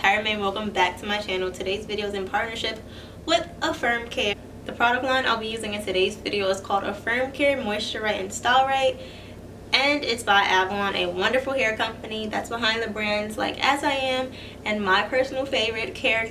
Tyra and welcome back to my channel. Today's video is in partnership with Affirm Care. The product line I'll be using in today's video is called Affirm Care Moisture Right and Style Right, and it's by Avlon, a wonderful hair company that's behind the brands like As I Am and my personal favorite, Care.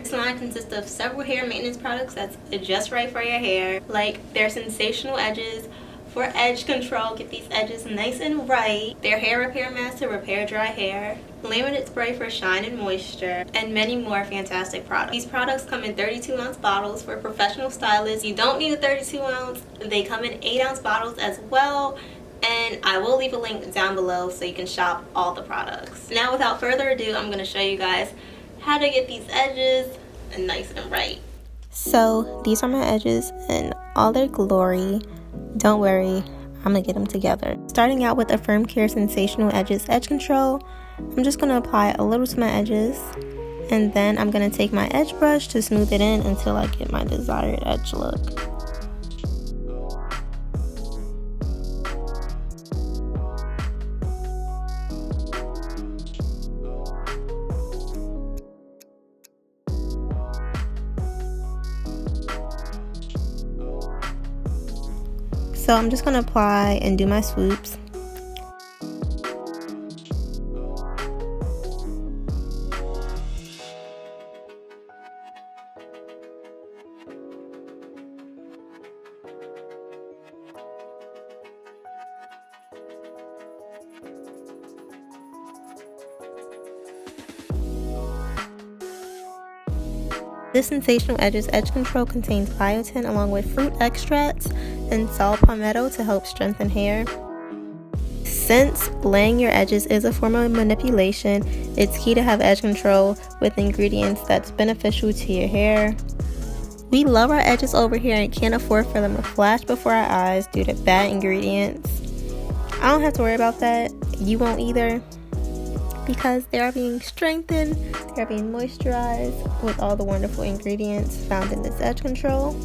This line consists of several hair maintenance products that's just right for your hair, like their sensational edges for edge control, get these edges nice and right, their hair repair mask to repair dry hair, Laminate spray for shine and moisture, and many more fantastic products. These products come in 32-ounce bottles for professional stylists. You don't need a 32-ounce. They come in 8-ounce bottles as well, and I will leave a link down below so you can shop all the products. Now without further ado, I'm going to show you guys how to get these edges nice and right. So these are my edges in all their glory. Don't worry, I'm gonna get them together. Starting out with Affirm Care Sensational Edges Edge Control, I'm just gonna apply a little to my edges, and then I'm gonna take my edge brush to smooth it in until I get my desired edge look. So I'm just going to apply and do my swoops. This Sensational Edges Edge Control contains biotin along with fruit extracts and saw palmetto to help strengthen hair. Since laying your edges is a form of manipulation, it's key to have edge control with ingredients that's beneficial to your hair. We love our edges over here and can't afford for them to flash before our eyes due to bad ingredients. I don't have to worry about that. You won't either, because they are being strengthened, they are being moisturized with all the wonderful ingredients found in this edge control.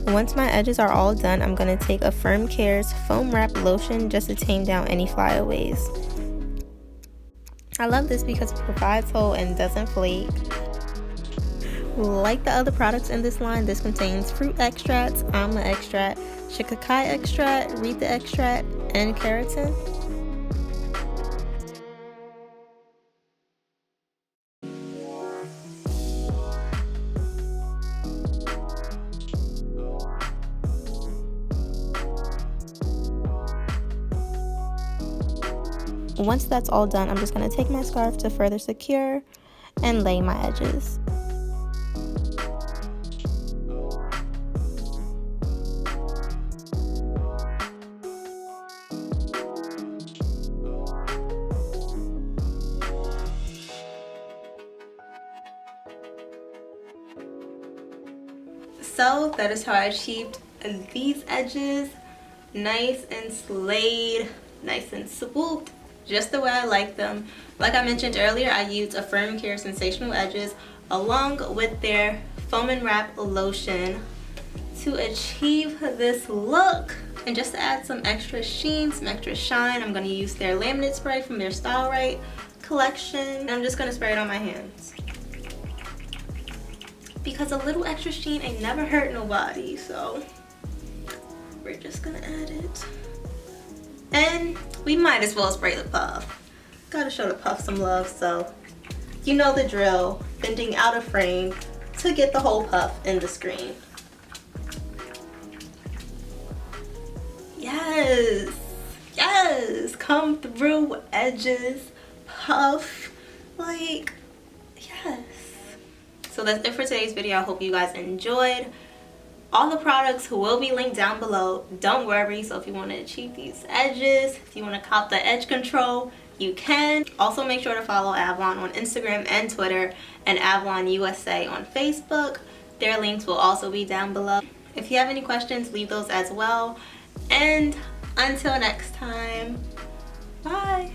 Once my edges are all done, I'm going to take Affirm Care's Foam Wrap Lotion just to tame down any flyaways. I love this because it provides hold and doesn't flake. Like the other products in this line, this contains fruit extracts, amla extract, shikakai extract, aretha extract, and keratin. Once that's all done, I'm just going to take my scarf to further secure and lay my edges. So that is how I achieved these edges, nice and slayed, nice and swooped, just the way I like them. Like I mentioned earlier, I used Affirm Care Sensational Edges along with their Foam and Wrap Lotion to achieve this look. And just to add some extra sheen, some extra shine, I'm going to use their Laminate spray from their Style Right collection. And I'm just going to spray it on my hands, because a little extra sheen ain't never hurt nobody. So we're just going to add it. And we might as well spray the puff. Gotta show the puff some love, so you know the drill. Bending out of frame to get the whole puff in the screen. Yes, yes, come through edges, puff, like, yes. So that's it for today's video. I hope you guys enjoyed. All the products will be linked down below. Don't worry. So if you want to achieve these edges, if you want to cop the edge control, you can. Also make sure to follow Avlon on Instagram and Twitter, and Avlon USA on Facebook. Their links will also be down below. If you have any questions, leave those as well. And until next time, bye.